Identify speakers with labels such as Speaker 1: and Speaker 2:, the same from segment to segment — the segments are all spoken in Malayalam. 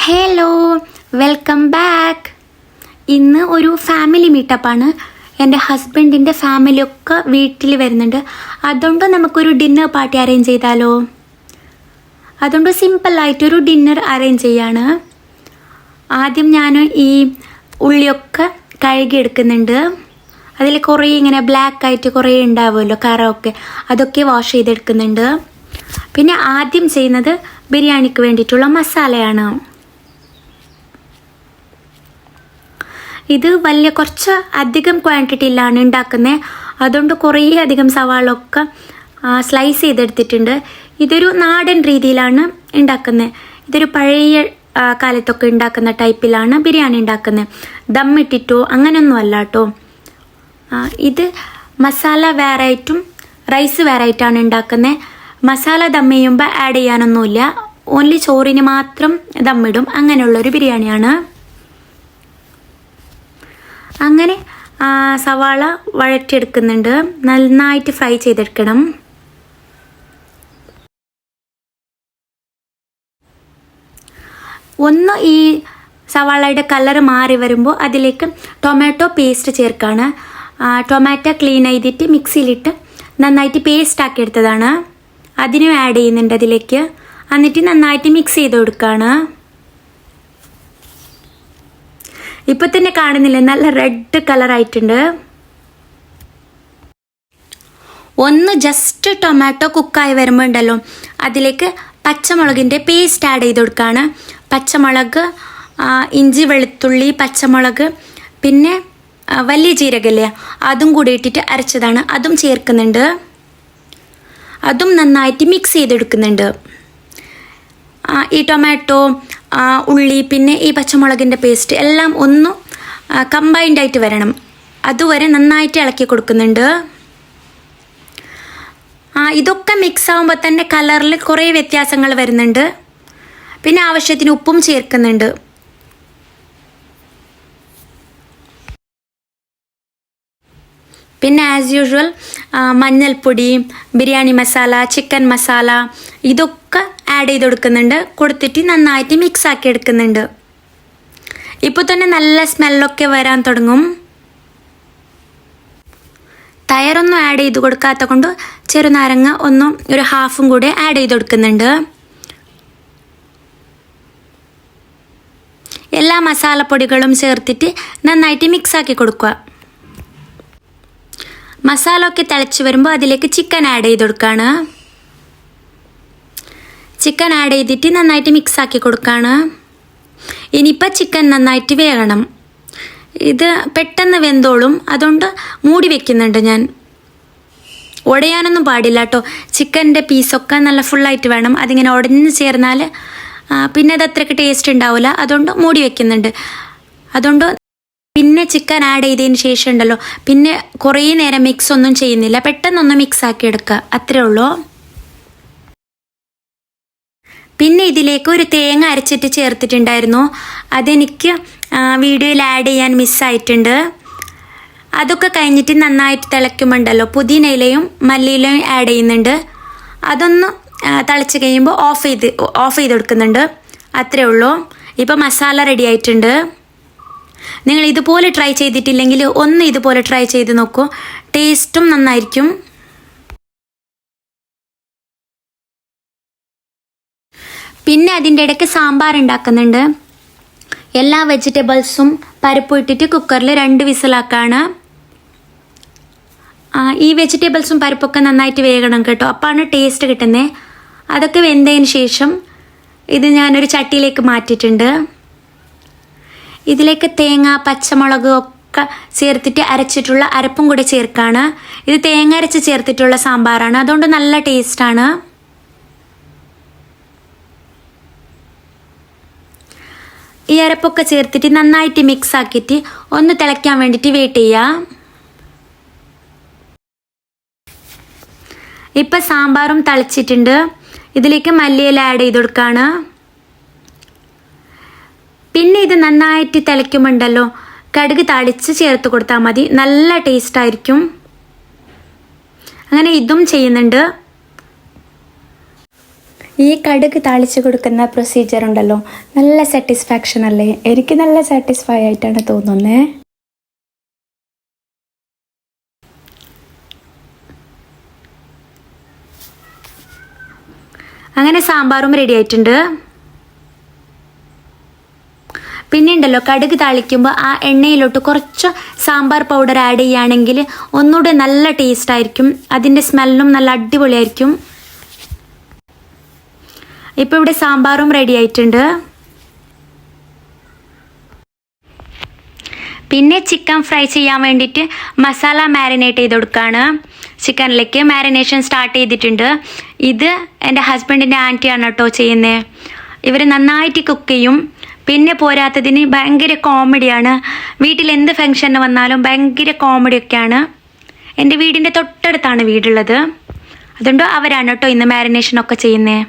Speaker 1: Hello, welcome back. ഇന്ന് ഒരു ഫാമിലി മീറ്റപ്പാണ്. എൻ്റെ ഹസ്ബൻഡിൻ്റെ ഫാമിലിയൊക്കെ വീട്ടിൽ വരുന്നുണ്ട്. അതുകൊണ്ട് നമുക്കൊരു ഡിന്നർ പാർട്ടി അറേഞ്ച് ചെയ്താലോ? അതുകൊണ്ട് സിമ്പിളായിട്ടൊരു ഡിന്നർ അറേഞ്ച് ചെയ്യാണ്. ആദ്യം ഞാൻ ഈ ഉള്ളിയൊക്കെ കഴുകിയെടുക്കുന്നുണ്ട്. അതിൽ കുറേ ഇങ്ങനെ ബ്ലാക്ക് ആയിട്ട് കുറേ ഉണ്ടാവുമല്ലോ കറയൊക്കെ, അതൊക്കെ വാഷ് ചെയ്തെടുക്കുന്നുണ്ട്. പിന്നെ ആദ്യം ചെയ്യുന്നത് ബിരിയാണിക്ക് വേണ്ടിയിട്ടുള്ള മസാലയാണ്. ഇത് വലിയ കുറച്ച് അധികം ക്വാണ്ടിറ്റിയിലാണ് ഉണ്ടാക്കുന്നത്. അതുകൊണ്ട് കുറേ അധികം സവാളൊക്കെ സ്ലൈസ് ചെയ്തെടുത്തിട്ടുണ്ട്. ഇതൊരു നാടൻ രീതിയിലാണ് ഉണ്ടാക്കുന്നത്. ഇതൊരു പഴയ കാലത്തൊക്കെ ഉണ്ടാക്കുന്ന ടൈപ്പിലാണ് ബിരിയാണി ഉണ്ടാക്കുന്നത്. ദമ്മിട്ടിട്ടോ അങ്ങനെയൊന്നും അല്ല കേട്ടോ. ഇത് മസാല വേറായിട്ടും റൈസ് വേറായിട്ടാണ് ഉണ്ടാക്കുന്നത്. മസാല ദം ചെയ്യുമ്പോൾ ആഡ് ചെയ്യാനൊന്നുമില്ല, ഓൺലി ചോറിന് മാത്രം ദമ്മിടും. അങ്ങനെയുള്ളൊരു ബിരിയാണിയാണ്. അങ്ങനെ സവാള വഴറ്റിയെടുക്കുന്നുണ്ട്. നന്നായിട്ട് ഫ്രൈ ചെയ്തെടുക്കണം. ഒന്ന് ഈ സവാളയുടെ കളർ മാറി വരുമ്പോൾ അതിലേക്ക് ടൊമാറ്റോ പേസ്റ്റ് ചേർക്കാണ്. ടൊമാറ്റോ ക്ലീൻ ചെയ്തിട്ട് മിക്സിയിലിട്ട് നന്നായിട്ട് പേസ്റ്റ് ആക്കി എടുത്തതാണ്. അതിനും ആഡ് ചെയ്യുന്നുണ്ട് അതിലേക്ക്. എന്നിട്ട് നന്നായിട്ട് മിക്സ് ചെയ്ത് കൊടുക്കുകയാണ്. ഇപ്പം തന്നെ കാണുന്നില്ലേ, നല്ല റെഡ് കളറായിട്ടുണ്ട്. ഒന്ന് ജസ്റ്റ് ടൊമാറ്റോ കുക്കായി വരുമ്പോൾ ഉണ്ടല്ലോ, അതിലേക്ക് പച്ചമുളകിൻ്റെ പേസ്റ്റ് ആഡ് ചെയ്ത് കൊടുക്കുകയാണ്. പച്ചമുളക്, ഇഞ്ചി, വെളുത്തുള്ളി, പച്ചമുളക്, പിന്നെ വലിയ ജീരകല്ലേ, അതും കൂടി ഇട്ടിട്ട് അരച്ചതാണ്, അതും ചേർക്കുന്നുണ്ട്. അതും നന്നായിട്ട് മിക്സ് ചെയ്തെടുക്കുന്നുണ്ട്. ഈ ടൊമാറ്റോ, ഉള്ളി, പിന്നെ ഈ പച്ചമുളകിൻ്റെ പേസ്റ്റ് എല്ലാം ഒന്ന് കമ്പൈൻഡ് ആയിട്ട് വരണം. അതുവരെ നന്നായിട്ട് ഇളക്കി കൊടുക്കുന്നുണ്ട്. ഇതൊക്കെ മിക്സ് ആകുമ്പോൾ തന്നെ കളറിൽ കുറേ വ്യത്യാസങ്ങൾ വരുന്നുണ്ട്. പിന്നെ ആവശ്യത്തിന് ഉപ്പും ചേർക്കുന്നുണ്ട്. പിന്നെ ആസ് യൂഷ്വൽ മഞ്ഞൾപ്പൊടി, ബിരിയാണി മസാല, ചിക്കൻ മസാല ഇതൊക്കെ ആഡ് ചെയ്ത് കൊടുത്തിട്ട് നന്നായിട്ട് മിക്സ് ആക്കി എടുക്കുന്നുണ്ട്. ഇപ്പോൾ തന്നെ നല്ല സ്മെല്ലൊക്കെ വരാൻ തുടങ്ങും. തൈരൊന്നും ആഡ് ചെയ്ത് കൊടുക്കാത്ത കൊണ്ട് ചെറുനാരങ്ങ ഒന്നും ഒരു ഹാഫും കൂടെ ആഡ് ചെയ്ത് കൊടുക്കുന്നുണ്ട്. എല്ലാ മസാലപ്പൊടികളും ചേർത്തിട്ട് നന്നായിട്ട് മിക്സ് ആക്കി കൊടുക്കുക. മസാല ഒക്കെ തിളച്ച് വരുമ്പോൾ അതിലേക്ക് ചിക്കൻ ആഡ് ചെയ്ത് കൊടുക്കുകയാണ്. ചിക്കൻ ആഡ് ചെയ്തിട്ട് നന്നായിട്ട് മിക്സ് ആക്കി കൊടുക്കുകയാണ്. ഇനിയിപ്പോൾ ചിക്കൻ നന്നായിട്ട് വേകണം. ഇത് പെട്ടെന്ന് വെന്തോളും, അതുകൊണ്ട് മൂടി വെക്കുന്നുണ്ട് ഞാൻ. ഉടയാനൊന്നും പാടില്ല കേട്ടോ. ചിക്കൻ്റെ പീസൊക്കെ നല്ല ഫുള്ളായിട്ട് വേണം. അതിങ്ങനെ ഉടഞ്ഞ് ചേർന്നാൽ പിന്നെ അത് അത്രയ്ക്ക് ടേസ്റ്റ് ഉണ്ടാവില്ല. അതുകൊണ്ട് മൂടി വെക്കുന്നുണ്ട്. അതുകൊണ്ട് പിന്നെ ചിക്കൻ ആഡ് ചെയ്തതിന് ശേഷം ഉണ്ടല്ലോ, പിന്നെ കുറേ നേരം മിക്സ് ഒന്നും ചെയ്യുന്നില്ല, പെട്ടെന്നൊന്ന് മിക്സ് ആക്കി എടുക്കുക, അത്രേ ഉള്ളൂ. പിന്നെ ഇതിലേക്ക് ഒരു തേങ്ങ അരച്ചിട്ട് ചേർത്തിട്ടുണ്ടായിരുന്നു. അതെനിക്ക് വീഡിയോയിൽ ആഡ് ചെയ്യാൻ മിസ്സായിട്ടുണ്ട്. അതൊക്കെ കഴിഞ്ഞിട്ട് നന്നായിട്ട് തിളയ്ക്കുമ്പോണ്ടല്ലോ പുതിനയിലയും മല്ലിയിലയും ആഡ് ചെയ്യുന്നുണ്ട്. അതൊന്ന് തിളച്ച് കഴിയുമ്പോൾ ഓഫ് ചെയ്ത് കൊടുക്കുന്നുണ്ട്, അത്രേ ഉള്ളൂ. ഇപ്പോൾ മസാല റെഡി ആയിട്ടുണ്ട്. നിങ്ങൾ ഇതുപോലെ ട്രൈ ചെയ്തിട്ടില്ലെങ്കിൽ ഒന്ന് ഇതുപോലെ ട്രൈ ചെയ്ത് നോക്കൂ, ടേസ്റ്റും നന്നായിരിക്കും. പിന്നെ അതിൻ്റെ ഇടയ്ക്ക് സാമ്പാർ ഉണ്ടാക്കുന്നുണ്ട്. എല്ലാ വെജിറ്റബിൾസും പരിപ്പും ഇട്ടിട്ട് കുക്കറിൽ 2 വിസിലാക്കാണ്. ഈ വെജിറ്റബിൾസും പരിപ്പൊക്കെ നന്നായിട്ട് വേകണം കേട്ടോ, അപ്പാണ് ടേസ്റ്റ് കിട്ടുന്നത്. അതൊക്കെ വെന്തതിന് ശേഷം ഇത് ഞാനൊരു ചട്ടിയിലേക്ക് മാറ്റിയിട്ടുണ്ട്. ഇതിലേക്ക് തേങ്ങ, പച്ചമുളക് ഒക്കെ ചേർത്തിട്ട് അരച്ചിട്ടുള്ള അരപ്പും കൂടെ ചേർക്കാണ്. ഇത് തേങ്ങ അരച്ച് ചേർത്തിട്ടുള്ള സാമ്പാറാണ്, അതുകൊണ്ട് നല്ല ടേസ്റ്റാണ്. ഈ അരപ്പൊക്കെ ചേർത്തിട്ട് നന്നായിട്ട് മിക്സ് ആക്കിയിട്ട് ഒന്ന് തിളയ്ക്കാൻ വേണ്ടിയിട്ട് വെയിറ്റ് ചെയ്യുക. ഇപ്പം സാമ്പാറും തിളച്ചിട്ടുണ്ട്. ഇതിലേക്ക് മല്ലിയില ആഡ് ചെയ്ത് കൊടുക്കുകയാണ്. പിന്നെ ഇത് നന്നായിട്ട് തിളയ്ക്കുമ്പോണ്ടല്ലോ കടുക് താളിച്ച് ചേർത്ത് കൊടുത്താൽ മതി, നല്ല ടേസ്റ്റ് ആയിരിക്കും. അങ്ങനെ ഇതും ചെയ്യുന്നുണ്ട്. ഈ കടുക് താളിച്ച് കൊടുക്കുന്ന പ്രൊസീജിയർ ഉണ്ടല്ലോ, നല്ല സാറ്റിസ്ഫാക്ഷൻ അല്ലേ? എനിക്ക് നല്ല സാറ്റിസ്ഫൈ ആയിട്ടാണ് തോന്നുന്നത്. അങ്ങനെ സാമ്പാറും റെഡി ആയിട്ടുണ്ട്. പിന്നെ ഉണ്ടല്ലോ, കടുക് താളിക്കുമ്പോൾ ആ എണ്ണയിലോട്ട് കുറച്ച് സാമ്പാർ പൗഡർ ആഡ് ചെയ്യുകയാണെങ്കിൽ ഒന്നുകൂടെ നല്ല ടേസ്റ്റ് ആയിരിക്കും, അതിൻ്റെ സ്മെല്ലും നല്ല അടിപൊളിയായിരിക്കും. ഇപ്പോൾ ഇവിടെ സാമ്പാറും റെഡി ആയിട്ടുണ്ട്. പിന്നെ ചിക്കൻ ഫ്രൈ ചെയ്യാൻ വേണ്ടിയിട്ട് മസാല മാരിനേറ്റ് ചെയ്ത് കൊടുക്കുകയാണ്. ചിക്കനിലേക്ക് മാരിനേഷൻ സ്റ്റാർട്ട് ചെയ്തിട്ടുണ്ട്. ഇത് എൻ്റെ ഹസ്ബൻഡിൻ്റെ ആൻറ്റിയാണ് കേട്ടോ ചെയ്യുന്നത്. ഇവർ നന്നായിട്ട് കുക്ക് ചെയ്യും. പിന്നെ പോരാത്തതിന് ഭയങ്കര കോമഡിയാണ്. വീട്ടിൽ എന്ത് ഫംഗ്ഷന് വന്നാലും ഭയങ്കര കോമഡിയൊക്കെയാണ്. എൻ്റെ വീടിൻ്റെ തൊട്ടടുത്താണ് വീടുള്ളത്. അതുകൊണ്ട് അവരാണ് കേട്ടോ ഇന്ന് മാരിനേഷനൊക്കെ ചെയ്യുന്നത്.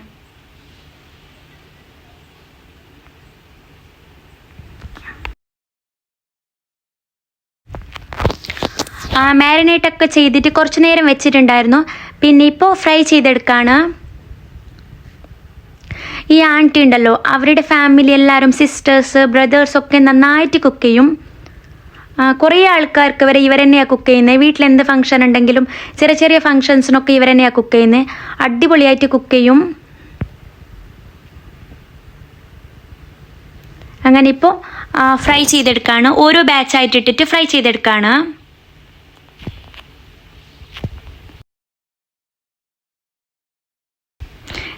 Speaker 1: മാരിനേറ്റൊക്കെ ചെയ്തിട്ട് കുറച്ച് നേരം വെച്ചിട്ടുണ്ടായിരുന്നു. പിന്നെ ഇപ്പോൾ ഫ്രൈ ചെയ്തെടുക്കുകയാണ്. ഈ ആൻറ്റി ഉണ്ടല്ലോ, അവരുടെ ഫാമിലി എല്ലാവരും സിസ്റ്റേഴ്സ് ബ്രദേഴ്സൊക്കെ നന്നായിട്ട് കുക്ക് ചെയ്യും. കുറേ ആൾക്കാർക്ക് വരെ ഇവർ തന്നെയാണ് കുക്ക് ചെയ്യുന്നത്. വീട്ടിൽ എന്ത് ഫംഗ്ഷൻ ഉണ്ടെങ്കിലും ചെറിയ ചെറിയ ഫംഗ്ഷൻസിനൊക്കെ ഇവർ തന്നെയാണ് കുക്ക് ചെയ്യുന്നത്. അടിപൊളിയായിട്ട് കുക്ക് ചെയ്യും. അങ്ങനെ ഇപ്പോൾ ഫ്രൈ ചെയ്തെടുക്കുകയാണ്. ഓരോ ബാച്ചായിട്ട് ഇട്ടിട്ട് ഫ്രൈ ചെയ്തെടുക്കുകയാണ്.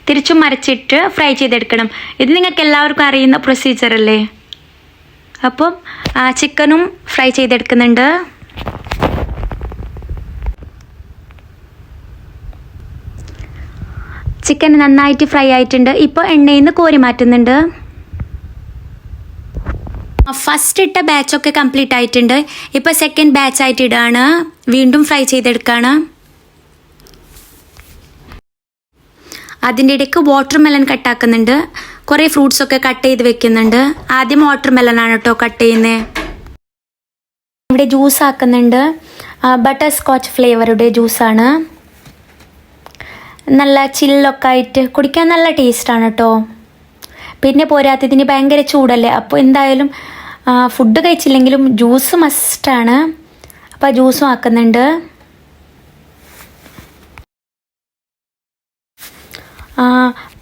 Speaker 1: തിരിച്ചും മറിച്ചിട്ട് ഫ്രൈ ചെയ്തെടുക്കണം. ഇത് നിങ്ങൾക്ക് എല്ലാവർക്കും അറിയുന്ന പ്രൊസീജിയർ അല്ലേ? അപ്പം ചിക്കനും ഫ്രൈ ചെയ്തെടുക്കുന്നുണ്ട്. ചിക്കൻ നന്നായിട്ട് ഫ്രൈ ആയിട്ടുണ്ട്. ഇപ്പോൾ എണ്ണയിൽ നിന്ന് കോരി മാറ്റുന്നുണ്ട്. ഫസ്റ്റ് ഇട്ട ബാച്ചൊക്കെ കംപ്ലീറ്റ് ആയിട്ടുണ്ട്. ഇപ്പോൾ സെക്കൻഡ് ബാച്ചായിട്ട് ഇടുകയാണ്. വീണ്ടും ഫ്രൈ ചെയ്തെടുക്കുകയാണ്. അതിൻ്റെ ഇടയ്ക്ക് വാട്ടർ മെലൺ കട്ടാക്കുന്നുണ്ട്. കുറേ ഫ്രൂട്ട്സൊക്കെ കട്ട് ചെയ്ത് വെക്കുന്നുണ്ട്. ആദ്യം വാട്ടർ മെലനാണ് കേട്ടോ കട്ട് ചെയ്യുന്നത്. ഇവിടെ ജ്യൂസ് ആക്കുന്നുണ്ട്. ബട്ടർ സ്കോച്ച് ഫ്ലേവറുടെ ജ്യൂസാണ്. നല്ല ചില്ലൊക്കെ ആയിട്ട് കുടിക്കാൻ നല്ല ടേസ്റ്റാണ് കേട്ടോ. പിന്നെ പോരാത്തതിന് ഭയങ്കര ചൂടല്ലേ, അപ്പോൾ എന്തായാലും ഫുഡ് കഴിച്ചില്ലെങ്കിലും ജ്യൂസ് മസ്റ്റാണ്. അപ്പോൾ ജ്യൂസും ആക്കുന്നുണ്ട്.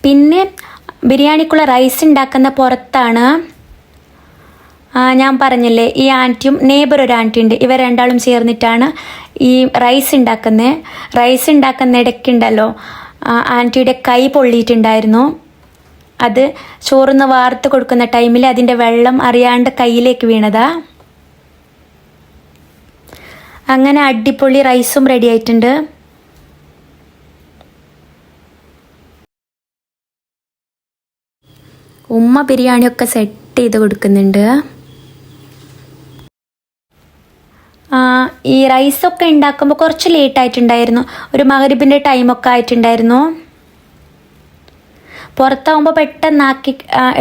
Speaker 1: പിന്നെ ബിരിയാണിക്കുള്ള റൈസ് ഉണ്ടാക്കുന്ന പുറത്താണ്. ഞാൻ പറഞ്ഞില്ലേ, ഈ ആൻറ്റിയും നെയ്ബർ ഒരു ആൻറ്റി ഉണ്ട്, ഇവർ രണ്ടാളും ചേർന്നിട്ടാണ് ഈ റൈസ് ഉണ്ടാക്കുന്നത്. റൈസ് ഉണ്ടാക്കുന്ന ഇടയ്ക്കുണ്ടല്ലോ, ആൻറ്റിയുടെ കൈ പൊള്ളിയിട്ടുണ്ടായിരുന്നു. അത് ചോറിന്ന് വാർത്ത് കൊടുക്കുന്ന ടൈമിൽ അതിൻ്റെ വെള്ളം അറിയാണ്ട് കയ്യിലേക്ക് വീണതാ. അങ്ങനെ അടിപൊളി റൈസും റെഡി ആയിട്ടുണ്ട്. ഉമ്മ ബിരിയാണിയൊക്കെ സെറ്റ് ചെയ്ത് കൊടുക്കുന്നുണ്ട്. ഈ റൈസൊക്കെ ഉണ്ടാക്കുമ്പോൾ കുറച്ച് ലേറ്റ് ആയിട്ടുണ്ടായിരുന്നു. ഒരു മഗ്‌രിബിൻ്റെ ടൈമൊക്കെ ആയിട്ടുണ്ടായിരുന്നു. പുറത്താവുമ്പോൾ പെട്ടെന്നാക്കി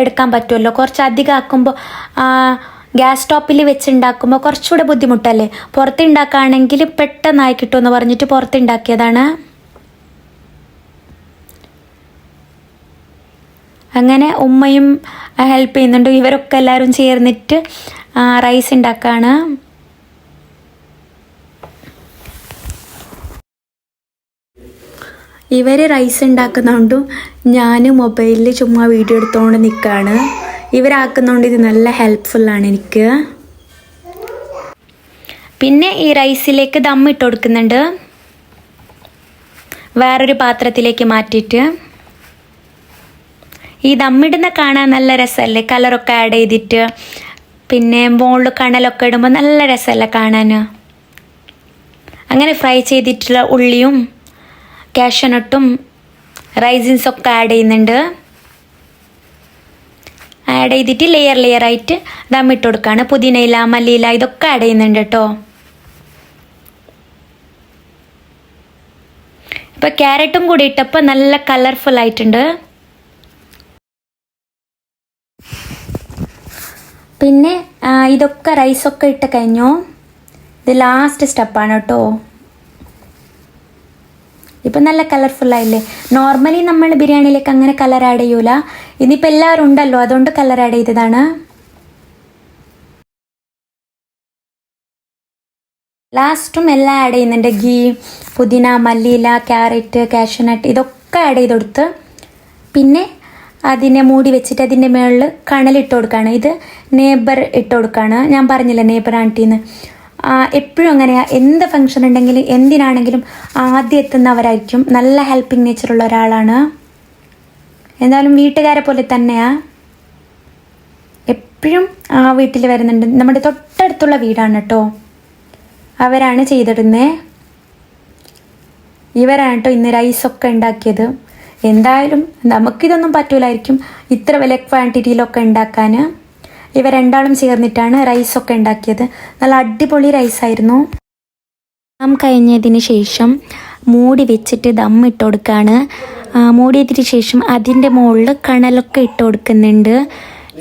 Speaker 1: എടുക്കാൻ പറ്റുമല്ലോ. കുറച്ച് അധികം ആക്കുമ്പോൾ ഗ്യാസ് സ്റ്റോപ്പിൽ വെച്ചുണ്ടാക്കുമ്പോൾ കുറച്ചുകൂടെ ബുദ്ധിമുട്ടല്ലേ. പുറത്തുണ്ടാക്കുകയാണെങ്കിൽ പെട്ടെന്നായി കിട്ടുമെന്ന് പറഞ്ഞിട്ട് പുറത്തുണ്ടാക്കിയതാണ്. അങ്ങനെ ഉമ്മയും ഹെൽപ്പ് ചെയ്യുന്നുണ്ട്. ഇവരൊക്കെ എല്ലാവരും ചേർന്നിട്ട് റൈസ് ഉണ്ടാക്കുകയാണ്. ഇവർ റൈസ് ഉണ്ടാക്കുന്നതുകൊണ്ടും ഞാൻ മൊബൈലിൽ ചുമ്മാ വീഡിയോ എടുത്തുകൊണ്ട് നിൽക്കുകയാണ്. ഇവരാക്കുന്നതുകൊണ്ട് ഇത് നല്ല ഹെൽപ്ഫുള്ളാണ് എനിക്ക്. പിന്നെ ഈ റൈസിലേക്ക് ദമ്മിട്ട് കൊടുക്കുന്നുണ്ട്, വേറൊരു പാത്രത്തിലേക്ക് മാറ്റിയിട്ട്. ഈ ദമ്മിടുന്ന കാണാൻ നല്ല രസമല്ലേ, കളറൊക്കെ ആഡ് ചെയ്തിട്ട്. പിന്നെ മുകളിൽ കണലൊക്കെ ഇടുമ്പോൾ നല്ല രസമല്ലേ കാണാൻ. അങ്ങനെ ഫ്രൈ ചെയ്തിട്ടുള്ള ഉള്ളിയും കാഷ്യനട്ടും റൈസിൻസൊക്കെ ആഡ് ചെയ്യുന്നുണ്ട്. ആഡ് ചെയ്തിട്ട് ലെയറായിട്ട് ദമ്മിട്ട് കൊടുക്കുകയാണ്. പുതിനയില മല്ലിയില ഇതൊക്കെ ആഡ് ചെയ്യുന്നുണ്ട് കേട്ടോ. ഇപ്പോൾ ക്യാരറ്റും കൂടി ഇട്ടപ്പോൾ നല്ല കളർഫുൾ ആയിട്ടുണ്ട്. പിന്നെ ഇതൊക്കെ റൈസൊക്കെ ഇട്ട് കഴിഞ്ഞു. ഇത് ലാസ്റ്റ് സ്റ്റെപ്പാണ് കേട്ടോ. ഇപ്പം നല്ല കളർഫുള്ളായില്ലേ. നോർമലി നമ്മൾ ബിരിയാണിയിലേക്ക് അങ്ങനെ കളർ ആഡ് ചെയ്യൂല. ഇനിയിപ്പോൾ എല്ലാവരും ഉണ്ടല്ലോ, അതുകൊണ്ട് കളർ ആഡ് ചെയ്തതാണ്. ലാസ്റ്റും എല്ലാം ആഡ് ചെയ്യുന്നുണ്ട്. ഗീ, പുതിന, മല്ലിയില, ക്യാരറ്റ്, കാഷ്യൂനട്ട് ഇതൊക്കെ ആഡ് ചെയ്ത് കൊടുത്ത് പിന്നെ അതിനെ മൂടി വെച്ചിട്ട് അതിൻ്റെ മുകളിൽ കണലിട്ട് കൊടുക്കുകയാണ്. ഇത് നെയ്ബർ ഇട്ട് കൊടുക്കുകയാണ്. ഞാൻ പറഞ്ഞില്ല നെയ്ബർ ആൻറ്റീന്ന്. എപ്പോഴും അങ്ങനെയാണ്. എന്ത് ഫംഗ്ഷൻ ഉണ്ടെങ്കിലും എന്തിനാണെങ്കിലും ആദ്യം എത്തുന്നവരായിരിക്കും. നല്ല ഹെൽപ്പിംഗ് നേച്ചറുള്ള ഒരാളാണ്. എന്തായാലും വീട്ടുകാരെ പോലെ തന്നെയാണ്. എപ്പോഴും ആ വീട്ടിൽ വരുന്നുണ്ട്. നമ്മുടെ തൊട്ടടുത്തുള്ള വീടാണ് കേട്ടോ. അവരാണ് ചെയ്തിടുന്നത്. ഇവരാണ് കേട്ടോ ഇന്ന് റൈസൊക്കെ ഉണ്ടാക്കിയത്. എന്തായാലും നമുക്കിതൊന്നും പറ്റൂലായിരിക്കും ഇത്ര വലിയ ക്വാണ്ടിറ്റിയിലൊക്കെ ഉണ്ടാക്കാൻ. ഇവർ രണ്ടാളും ചേർന്നിട്ടാണ് റൈസൊക്കെ ഉണ്ടാക്കിയത്. നല്ല അടിപൊളി റൈസായിരുന്നു. ദം കഴിഞ്ഞതിന് ശേഷം മൂടി വെച്ചിട്ട് ദം ഇട്ട് കൊടുക്കുകയാണ്. മൂടിയതിന് ശേഷം അതിൻ്റെ മുകളിൽ കണലൊക്കെ ഇട്ട് കൊടുക്കുന്നുണ്ട്.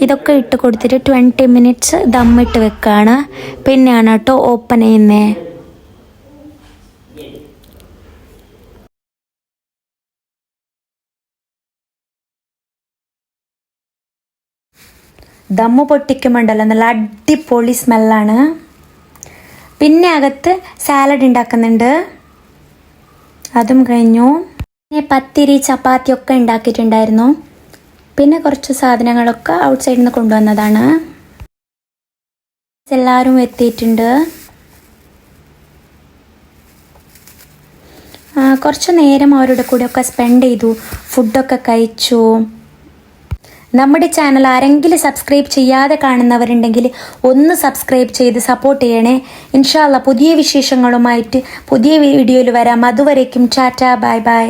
Speaker 1: ഇതൊക്കെ ഇട്ട് കൊടുത്തിട്ട് 20 മിനിറ്റ്സ് ദമ്മിട്ട് വെക്കുകയാണ്. പിന്നെയാണ് കേട്ടോ ഓപ്പൺ ചെയ്യുന്നത്. ദമ്മ് പൊട്ടിക്കുമ്പോണ്ടല്ലോ നല്ല അടിപൊളി സ്മെല്ലാണ്. പിന്നെ അകത്ത് സാലഡ് ഉണ്ടാക്കുന്നുണ്ട്. അതും കഴിഞ്ഞു. പിന്നെ പത്തിരി, ചപ്പാത്തി ഒക്കെ ഉണ്ടാക്കിയിട്ടുണ്ടായിരുന്നു. പിന്നെ കുറച്ച് സാധനങ്ങളൊക്കെ ഔട്ട് സൈഡിൽ നിന്ന് കൊണ്ടുവന്നതാണ്. എല്ലാവരും എത്തിയിട്ടുണ്ട്. കുറച്ച് നേരം അവരുടെ കൂടെയൊക്കെ സ്പെൻഡ് ചെയ്തു. ഫുഡൊക്കെ കഴിച്ചു. നമ്മുടെ ചാനൽ ആരെങ്കിലും സബ്സ്ക്രൈബ് ചെയ്യാതെ കാണുന്നവരുണ്ടെങ്കിൽ ഒന്ന് സബ്സ്ക്രൈബ് ചെയ്ത് സപ്പോർട്ട് ചെയ്യണേ. ഇൻഷാ അല്ലാ പുതിയ വിശേഷങ്ങളുമായിട്ട് പുതിയ വീഡിയോയിൽ വരാം. അതുവരേക്കും ടാറ്റ, ബൈ ബൈ.